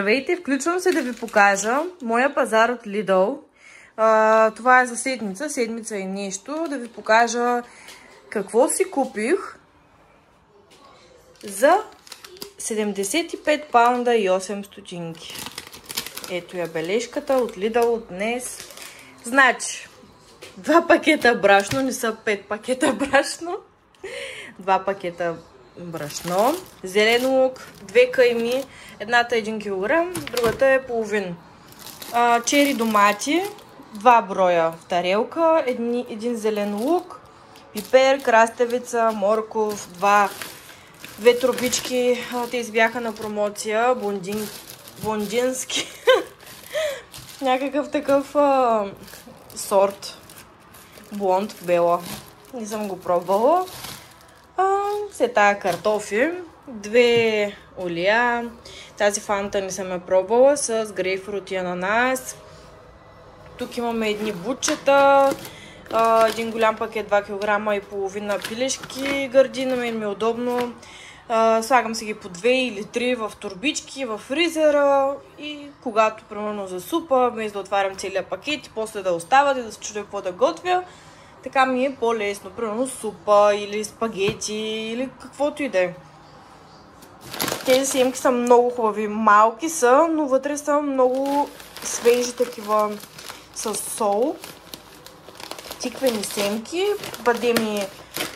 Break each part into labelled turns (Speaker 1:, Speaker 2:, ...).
Speaker 1: Здравейте, включвам се да ви покажа моя пазар от Lidl. Това е за седмица и нещо. Да ви покажа какво си купих за 75 паунда и 8 стотинки. Ето я бележката от Lidl от днес. Значи, 2 пакета брашно, не са 5 пакета брашно. 2 пакета брашно, зелен лук, 2 кайми, едната е 1 кг, другата е половин. Чери домати, 2 броя в тарелка, един зелен лук, пипер, краставица, морков, 2 трубички, тези бяха на промоция, блондински, някакъв такъв сорт, блонд, бела, не съм го пробвала. След тая картофи, 2 олия, тази фанта не съм я пробвала с грейпфрут и ананас. Тук имаме едни бутчета, един голям пакет 2 кг и половина пилешки гърди, на мен ми е удобно. Слагам си ги по 2 или 3 в турбички, в фризера и когато примерно за супа, без да отварям целия пакет и после да остават и да се чудя какво да готвя. Така ми е по-лесно, примерно супа или спагети или каквото и да е. Тези семки са много хубави, малки са, но вътре са много свежи такива с сол. Тиквени семки, бадеми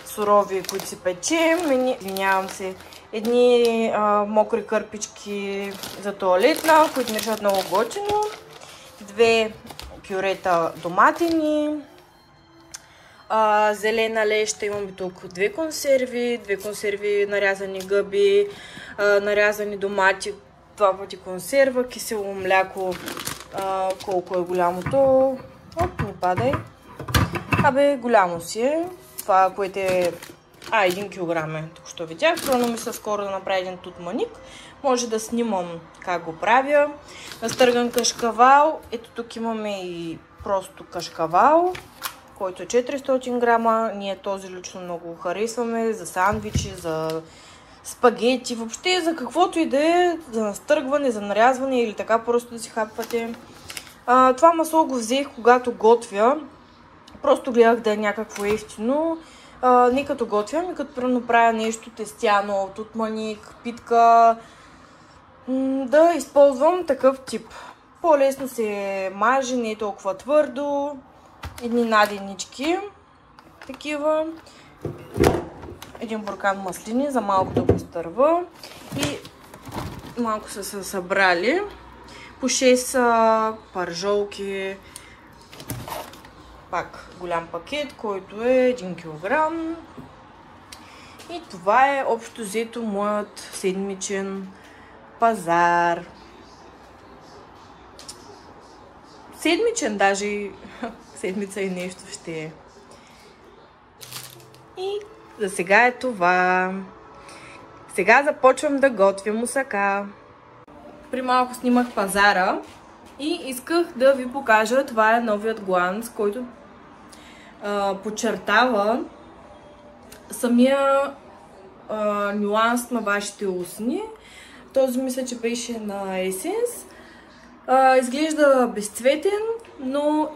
Speaker 1: сурови, които си печем, извинявам се, едни мокри кърпички за тоалетна, които ми решат много готино, 2 пюрета доматини, зелена леща, имаме тук 2 консерви, нарязани гъби, нарязани домати, 2 пъти консерва, кисело мляко, колко е голямото, оп, не падай, голямо си е, това, което е 1 кг, тук що видях, трудно ми се скоро да направя един тутманик, може да снимам как го правя, настърган кашкавал, ето тук имаме и просто кашкавал, който е 400 грама. Ние този лично много го харесваме за сандвичи, за спагети, въобще за каквото и да е, за настъргване, за нарязване или така просто да си хапвате. Това масло го взех когато готвя, просто гледах да е някакво ефтино, не като готвям, и като примерно правя нещо тестяно, тутманик, питка, да използвам такъв тип. По-лесно се маже, не е толкова твърдо. Едни наденички, такива, един буркан маслини за малко да го стърва и малко са се събрали, по 6 пържолки, пак голям пакет, който е 1 кг. И това е общо взето моят седмичен пазар. Седмичен даже, седмица и нещо ще е. И за сега е това. Сега започвам да готвя мусака. При малко снимах пазара и исках да ви покажа, това е новият гланс, който подчертава самия нюанс на вашите устни. Този мисля, че беше на Essence. Изглежда безцветен, но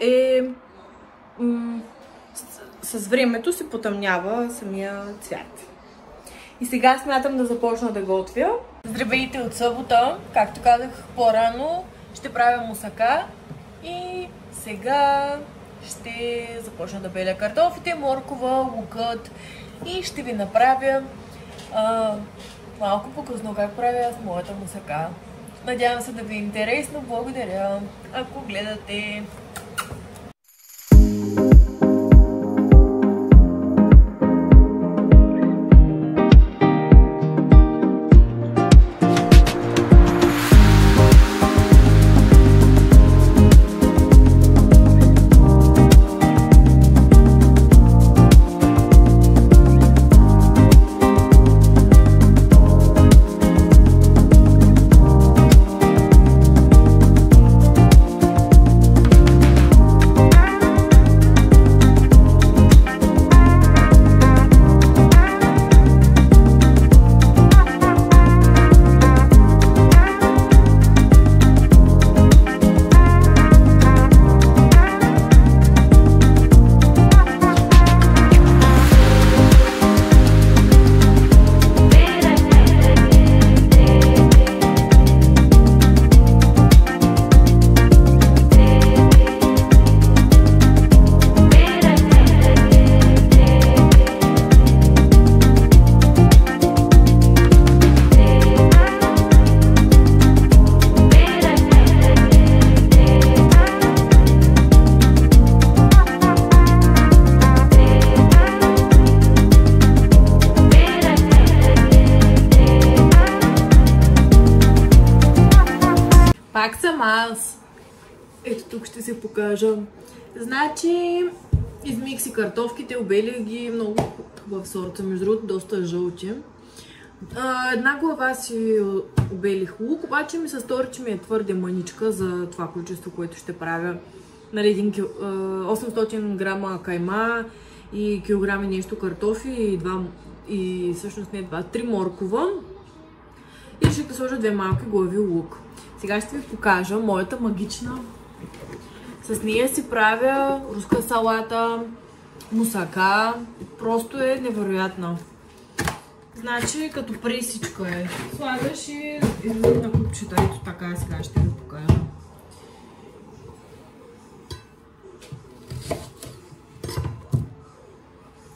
Speaker 1: с времето се потъмнява самия цвят. И сега смятам да започна да готвя. Здравейте от събота, както казах по-рано, ще правя мусака и сега ще започна да беля картофите, моркова, лукът и ще ви направя малко по-късно как правя с моята мусака. Надявам се да ви е интересно. Благодаря, ако гледате. Как съм аз? Ето тук ще се покажа. Значи, измих си картофките, обелих ги, много хубав сорт са, между другото, доста жълти. Една глава си обелих лук, обаче ми се стори, че ми е твърде мъничка за това количество, което ще правя. Нали, 800 грама кайма и килограми нещо картофи и всъщност не 3 моркова. И ще сложа 2 малки глави лук. Сега ще ви покажа моята магична. С нея си правя руска салата, мусака. Просто е невероятна. Значи като пресичка е. Слагаш и излизат на купчета. Ето така, сега ще ви покажа.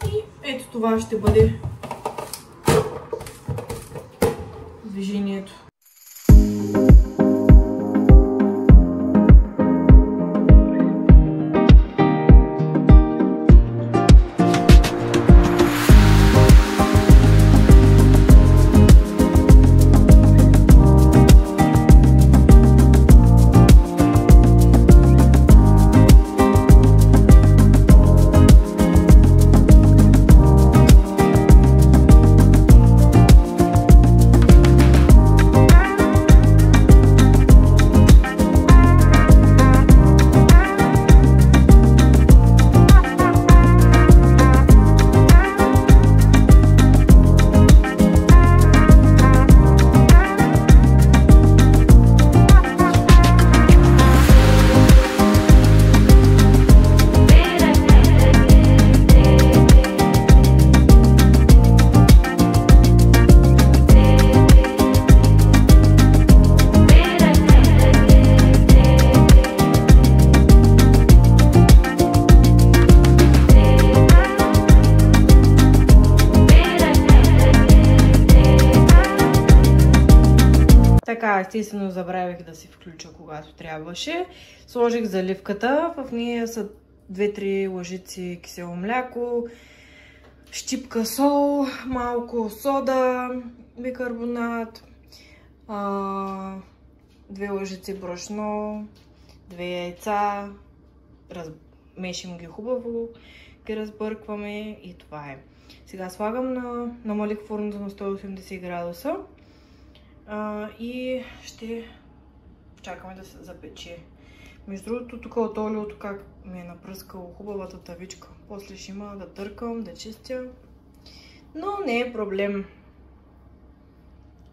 Speaker 1: И ето това ще бъде движението. Така, естествено забравих да си включа, когато трябваше. Сложих заливката. В нея са 2-3 лъжици кисело мляко, щипка сол, малко сода, бикарбонат, 2 лъжици брашно, 2 яйца. Размешим ги хубаво, ги разбъркваме и това е. Сега слагам намалих фурната на 180 градуса. И ще чакаме да се запече. Между другото, тук от олиото как ми е напръскало хубавата тавичка. После ще има да търкам, да чистя. Но не е проблем.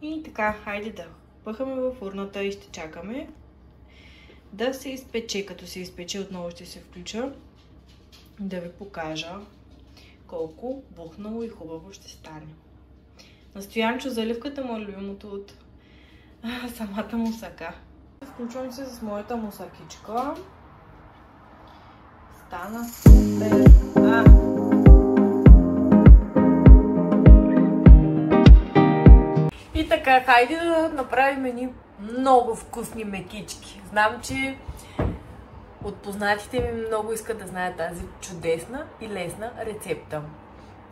Speaker 1: И така, хайде да пъхаме във фурната и ще чакаме да се изпече. Като се изпече, отново ще се включа да ви покажа колко бухнало и хубаво ще стане. Настоянчо заливката му е любимото от самата мусака. Включвам се с моята мусакичка. Стана супер! И така, хайде да направим едни много вкусни мекички. Знам, че от познатите ми много искат да знаят тази чудесна и лесна рецепта.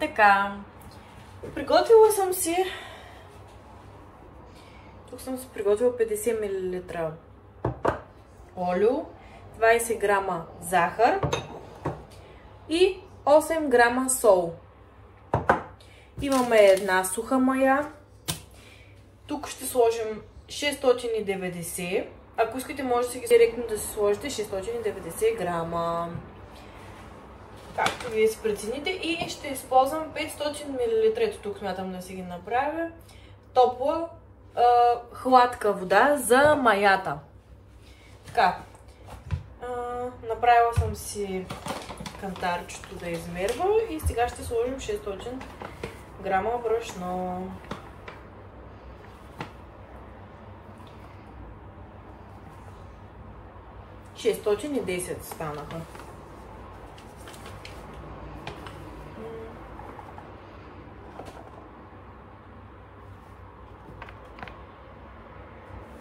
Speaker 1: Така, приготвила съм си. Тук съм си приготвила 50 мл олио, 20 грама захар и 8 грама сол. Имаме една суха мая. Тук ще сложим 690. Ако искате, можете директно да си сложите 690 грама. Както вие си прецените. И ще използвам 500 мл. Ето тук смятам да си ги направя. Топла, хладка вода за маята. Така. Направила съм си кантарчето да измерва и сега ще сложим 600 грама брашно. – 610 станаха.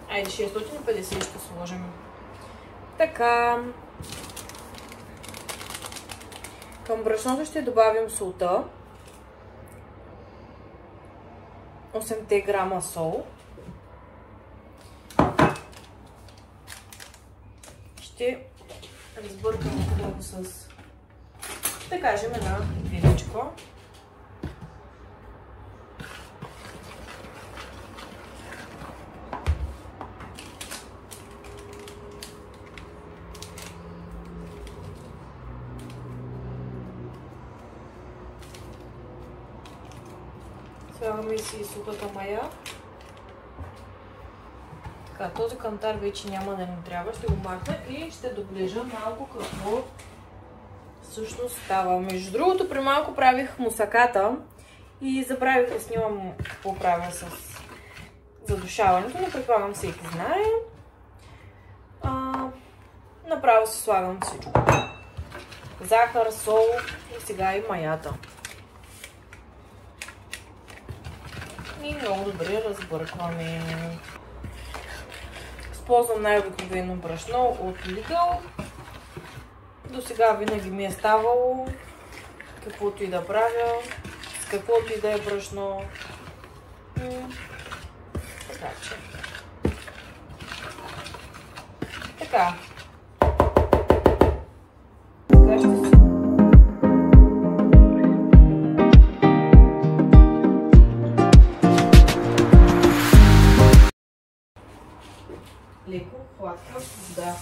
Speaker 1: Айде 650 ще сложим. Така. Към брашното ще добавим солта. 8 грама сол. ще разбъркам отново с, да кажем, една виличко. Слагаме си сухата мая. Така, този кантар вече няма да ни трябва, ще го махна и ще доближа малко какво всъщност става. Между другото, при малко правих мусаката и забравих да снимам какво правя с задушаването, но предполагам всеки знае. Направо си слагам всичко. Захар, сол и сега и маята. И много добре разбъркваме. Използвам най-обикновено брашно от Lidl. До сега винаги ми е ставало каквото и да правя, с каквото и да е брашно. Така че. Така. Така ще се. Леко хладка вода.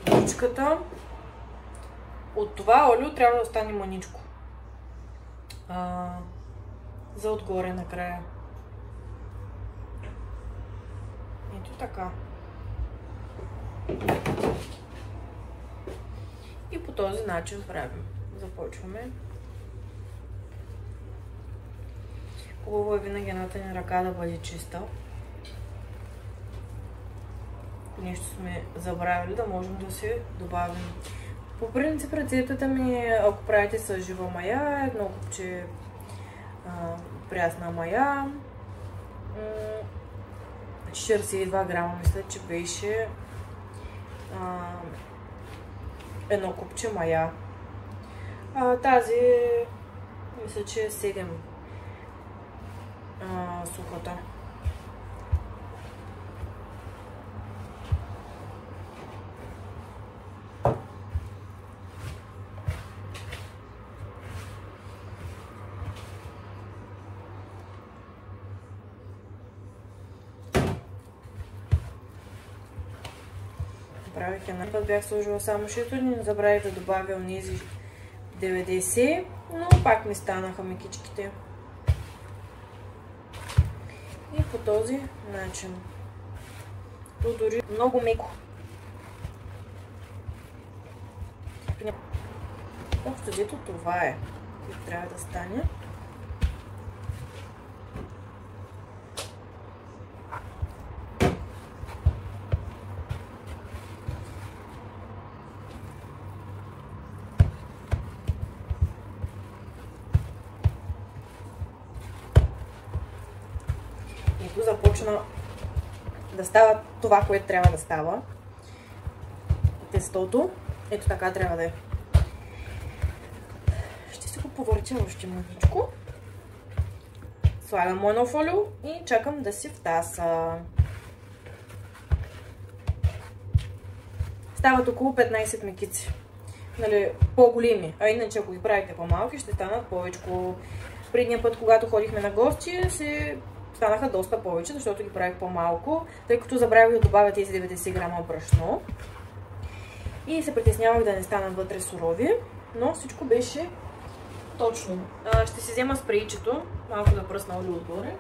Speaker 1: Ручката. От това олио трябва да остане маничко. За отгоре накрая. Ето така. И по този начин правим. Започваме. Хубаво е винаги едната ни ръка да бъде чиста. Ако нещо сме забравили, да можем да си добавим. По принцип рецептата ми, ако правите с жива мая, едно купче прясна мая, 42 грама, мисля, че беше едно купче мая. Тази, мисля, че е 7 сухата. Правих една път, бях сложила само шито, не забравих да добавя онези 90, но пак ми станаха мекичките. И по този начин. То дори много меко. Общо взето това е, което трябва да стане. Започна да става това, което трябва да става. Тестото. Ето така трябва да е. Ще си го повъртя още мъничко. Слагам моно фолио и чакам да си втаса. Стават около 15 мекици. Нали, по-големи. А иначе ако ги правите по-малки, ще станат повече. Предния път, когато ходихме на гости, станаха доста повече, защото ги правих по-малко, тъй като забравих да добавя тези 90 грама брашно. И се притеснявах да не станат вътре сурови, но всичко беше точно. Ще си взема спрейчето, малко да пръсна олио отгоре.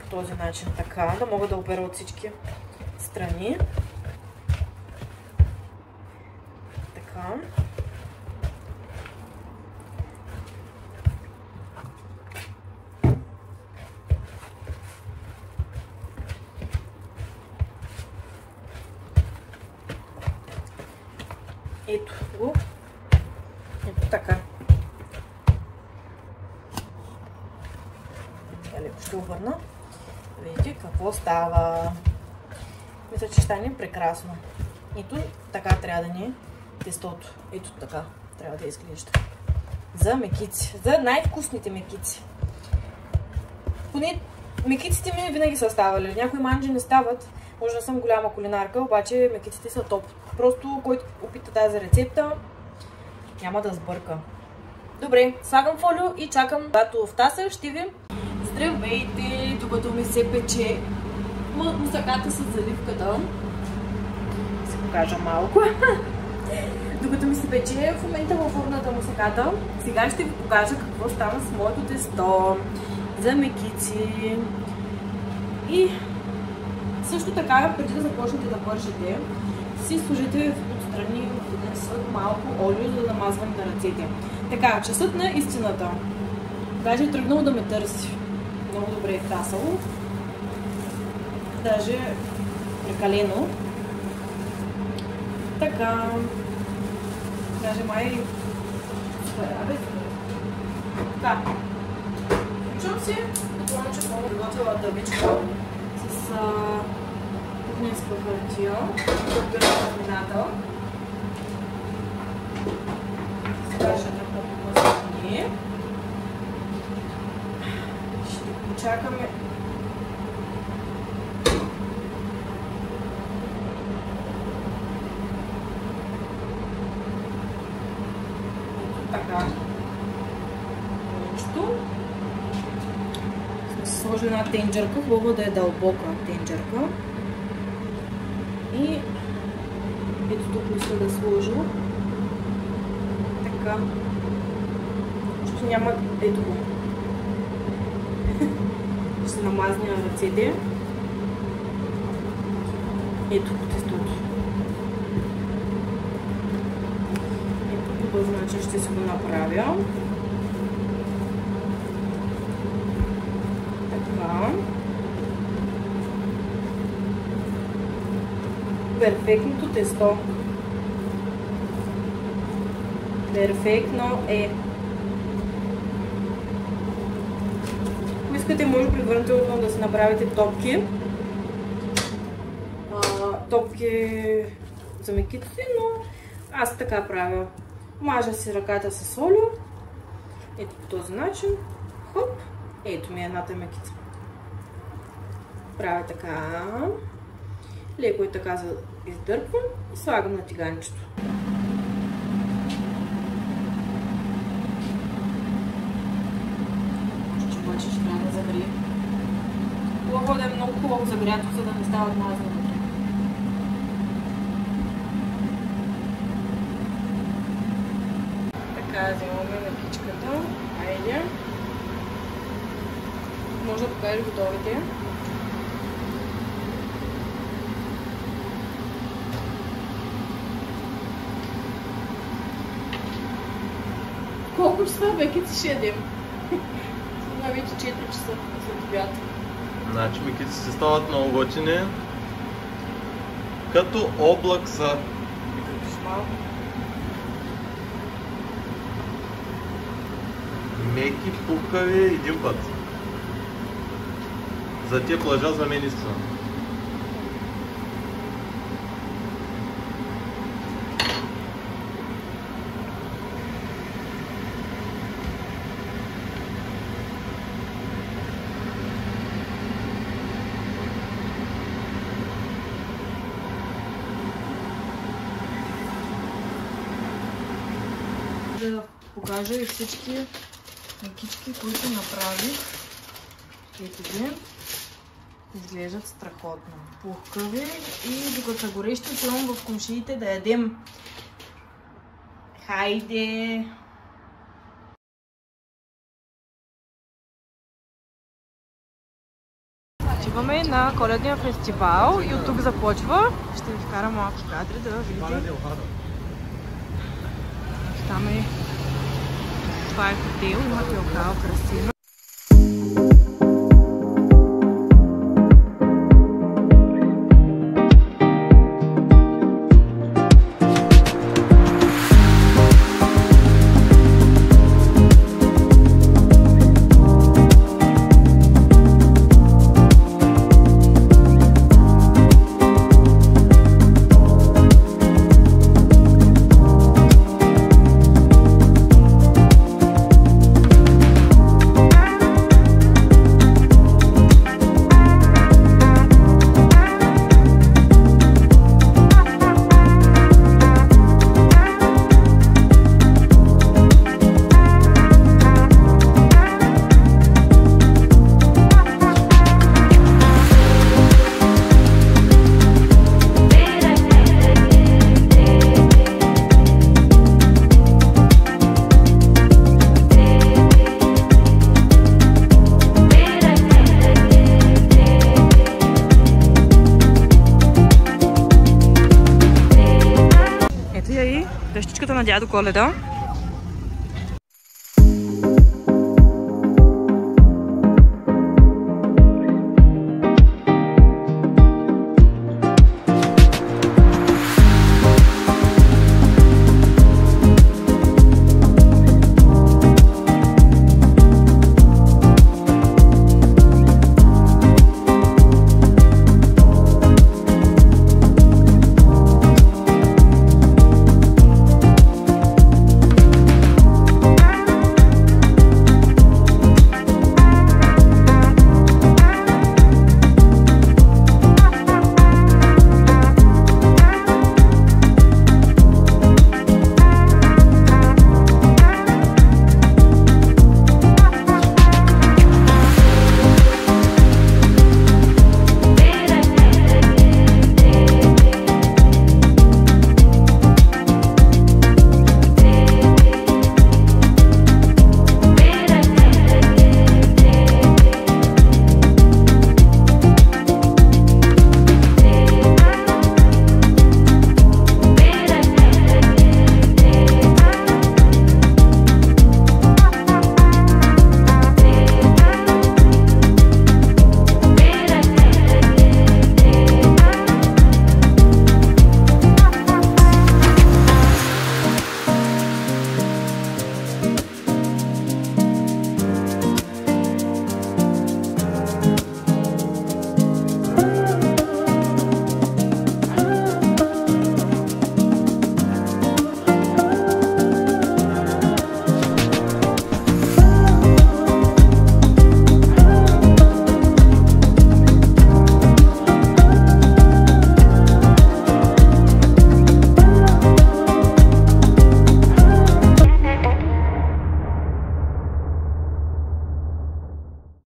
Speaker 1: По този начин така, да мога да обера от всички страни. Така. Ето го. Ето така. Леко ще обърна. Видите какво става. Мисля, че ще стане прекрасно. Ето така трябва да ни тестото. Ето така трябва да изглежда. За мекици. За най-вкусните мекици. Поне мекиците ми винаги са ставали. Някои манджи не стават. Може да съм голяма кулинарка, обаче мекиците са топ. Просто който опита тази рецепта, няма да сбърка. Добре, слагам фолио и чакам, когато в таса ще ви. Здравейте, докато ми се пече мусаката с заливката. Ще покажа малко. Докато ми се пече в момента във фурната мусаката, сега ще ви покажа какво става с моето тесто за мекици. И също така, преди да започнете да бършите, си сложите отстрани малко олио, за да намазваме на ръцете. Така, часът на истината. Даже е тръгнало да ме търси. Много добре е втасало. Даже прекалено. Така. Даже май... Така. Включвам си. Предполагам, че съм приготвила дъбичка с кухненска хартия. Подбирам вината. Сега ще да попълзне. Ще почакаме. Така. Нещо. Сложи една тенджерка, хубаво да е дълбока тенджерка. И ето тук мисля да сложа. Така. Защото няма... Ето го. Ще намазня ръцете. Ето по тестото. Ето по този начин ще си го направя. Така. Перфектното тесто. Перфектно е. Ако искате, може предварително да си направите топки. Топки за мекици, но аз така правя. Мажа си ръката с олио. Ето по този начин. Хоп. Ето ми едната мекица. Правя така. Леко и така издърпвам и слагам на тиганчето. Обаче ще трябва да загрее. Хубаво да е много хубаво загрято, за да не стават мазни вътре. Така, вземаме мекичката. Айде. Може да покажеш готовите. Колко часа мекици ще ядем? Сега вече 4 часа след обяд.
Speaker 2: Значи мекици се стават много готини. Като облак са. Меки, пухкави един път. За тия плъжа за мен истина.
Speaker 1: Да покажа и всички мекички, които направих. Ето ги. Изглеждат страхотно. Пухкави и докато са горещи, слагам в комшиите да ядем. Хайде! Отиваме на Коледния фестивал и от тук започва. Ще ви вкарам малки кадри да видите. Там е... Това е хотел, има теокал, красиво. на дядо Коледа.